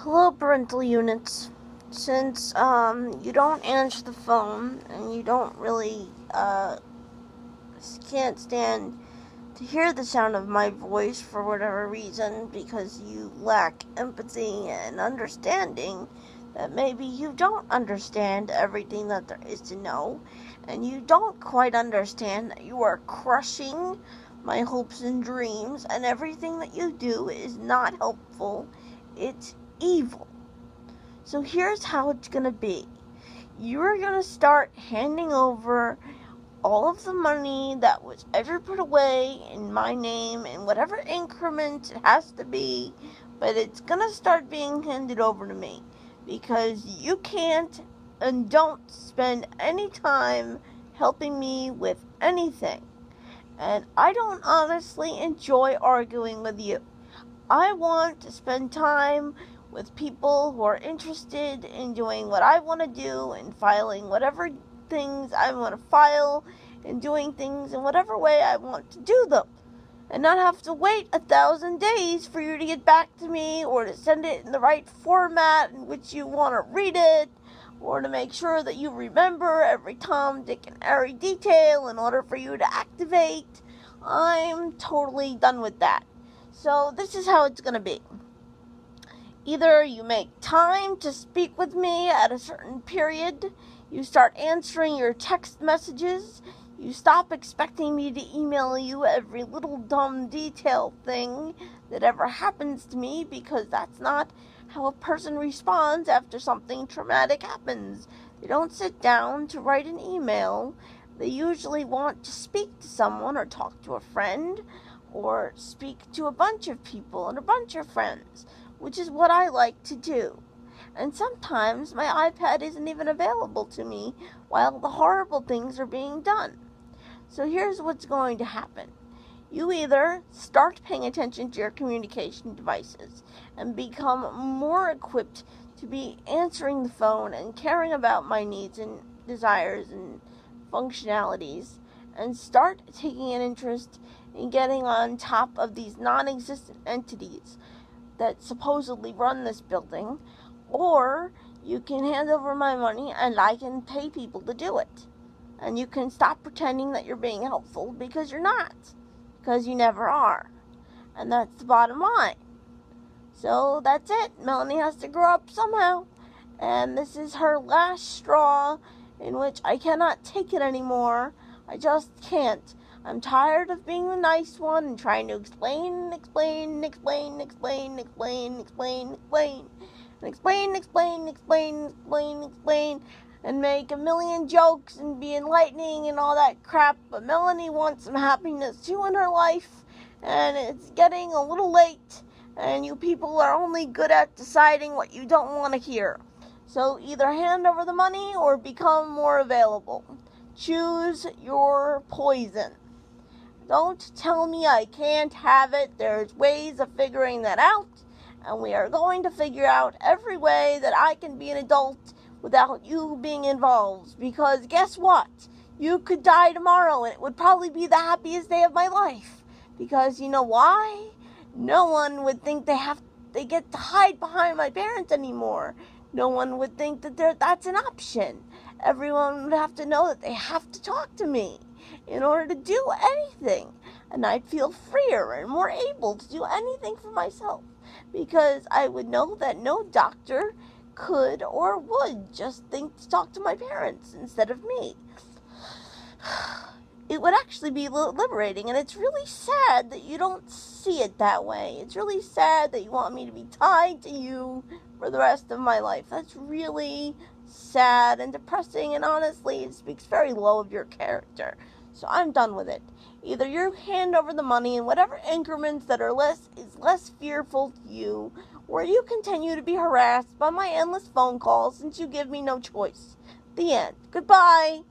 Hello, parental units. Since you don't answer the phone and you don't really can't stand to hear the sound of my voice for whatever reason because you lack empathy and understanding, that maybe you don't understand everything that there is to know, and you don't quite understand that you are crushing my hopes and dreams, and everything that you do is not helpful. It's evil. So here's how it's going to be. You're going to start handing over all of the money that was ever put away in my name in whatever increment it has to be, but it's going to start being handed over to me because you can't and don't spend any time helping me with anything. And I don't honestly enjoy arguing with you. I want to spend time with people who are interested in doing what I want to do and filing whatever things I want to file and doing things in whatever way I want to do them, and not have to wait 1,000 days for you to get back to me or to send it in the right format in which you want to read it, or to make sure that you remember every Tom, Dick, and Harry detail in order for you to activate. I'm totally done with that. So this is how it's going to be. Either you make time to speak with me at a certain period, you start answering your text messages, you stop expecting me to email you every little dumb detail thing that ever happens to me, because that's not how a person responds after something traumatic happens. They don't sit down to write an email. They usually want to speak to someone or talk to a friend or speak to a bunch of people and a bunch of friends, which is what I like to do. And sometimes my iPad isn't even available to me while the horrible things are being done. So here's what's going to happen. You either start paying attention to your communication devices and become more equipped to be answering the phone and caring about my needs and desires and functionalities, and start taking an interest in getting on top of these non-existent entities that supposedly run this building, or you can hand over my money and I can pay people to do it. And you can stop pretending that you're being helpful, because you're not. Because you never are. And that's the bottom line. So that's it. Melanie has to grow up somehow. And this is her last straw in which I cannot take it anymore. I just can't. I'm tired of being the nice one and trying to explain, and make a million jokes and be enlightening and all that crap. But Melanie wants some happiness too in her life, and it's getting a little late, and you people are only good at deciding what you don't want to hear. So either hand over the money or become more available. Choose your poison. Don't tell me I can't have it. There's ways of figuring that out, and we are going to figure out every way that I can be an adult without you being involved. Because guess what? You could die tomorrow, and it would probably be the happiest day of my life. Because you know why? No one would think they get to hide behind my parents anymore. No one would think that that's an option. Everyone would have to know that they have to talk to me in order to do anything. And I'd feel freer and more able to do anything for myself, because I would know that no doctor could or would just think to talk to my parents instead of me. It would actually be liberating, and it's really sad that you don't see it that way. It's really sad that you want me to be tied to you for the rest of my life. That's really sad and depressing, and honestly, it speaks very low of your character. So I'm done with it. Either you hand over the money in whatever increments that are less fearful to you, or you continue to be harassed by my endless phone calls since you give me no choice. The end. Goodbye.